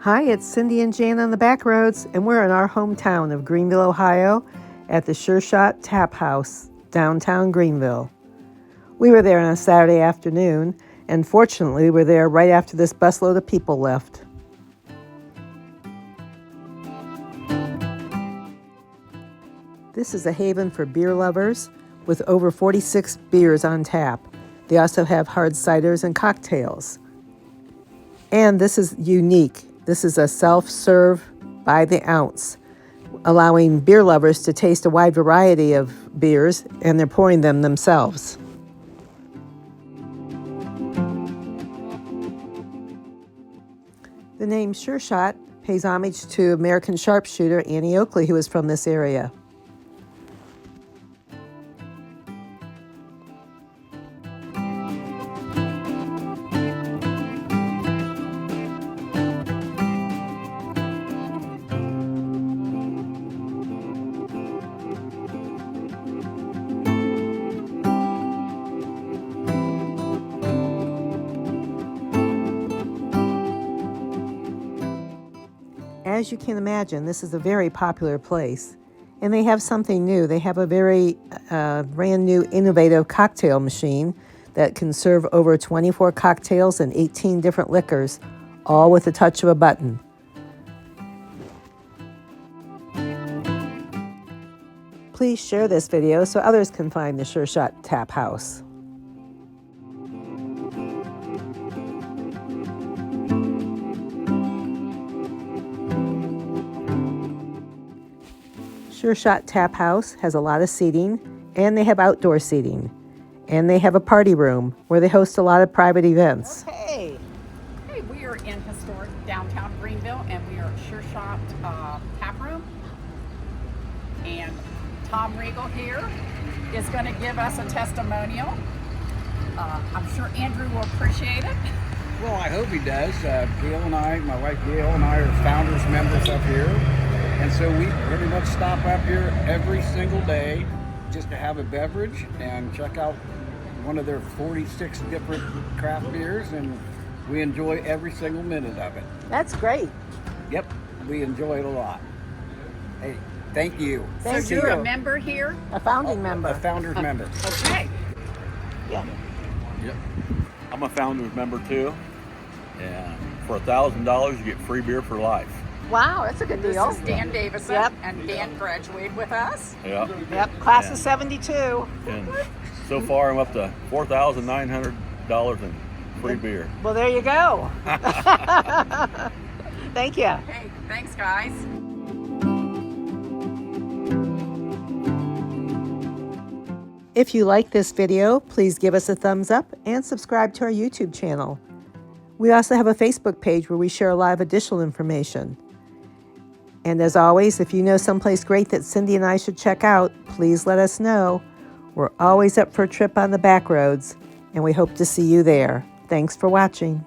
Hi, it's Cindy and Jan on the Backroads, and we're in our hometown of Greenville, Ohio, at the Sure Shot Tap House, downtown Greenville. We were there on a Saturday afternoon, and fortunately, we were there right after this busload of people left. This is a haven for beer lovers with over 46 beers on tap. They also have hard ciders and cocktails. And this is unique. This is a self-serve by the ounce, allowing beer lovers to taste a wide variety of beers, and they're pouring them themselves. The name Sure Shot pays homage to American sharpshooter Annie Oakley, who is from this area. As you can imagine, this is a very popular place, and they have something new. They have a very brand new innovative cocktail machine that can serve over 24 cocktails and 18 different liquors, all with the touch of a button. Please share this video so others can find the Sure Shot Tap House. Sure Shot Tap House has a lot of seating, and they have outdoor seating. And they have a party room where they host a lot of private events. Hey, we are in historic downtown Greenville, and we are at Sure Shot Tap Room. And Tom Regal here is going to give us a testimonial. I'm sure Andrew will appreciate it. Well, I hope he does. Gail and I, my wife Gail and I are founders members up here. And so we pretty much stop up here every single day just to have a beverage and check out one of their 46 different craft beers, and we enjoy every single minute of it. That's great. Yep, we enjoy it a lot. Hey, thank you. Thank So you. you're a member here? A founding member. A founder's member. Okay. Yeah. Yep. I'm a founder's member too. And for $1,000 you get free beer for life. Wow, that's a good This deal. is Dan Davison, Yep. and Dan graduated with us. Yeah. Yep, class Yeah. of 72. And so far I'm up to $4,900 in free beer. Well, there you go. Thank you. Okay, thanks guys. If you like this video, please give us a thumbs up and subscribe to our YouTube channel. We also have a Facebook page where we share a lot of additional information. And as always, if you know someplace great that Cindy and I should check out, please let us know. We're always up for a trip on the Backroads, and we hope to see you there. Thanks for watching.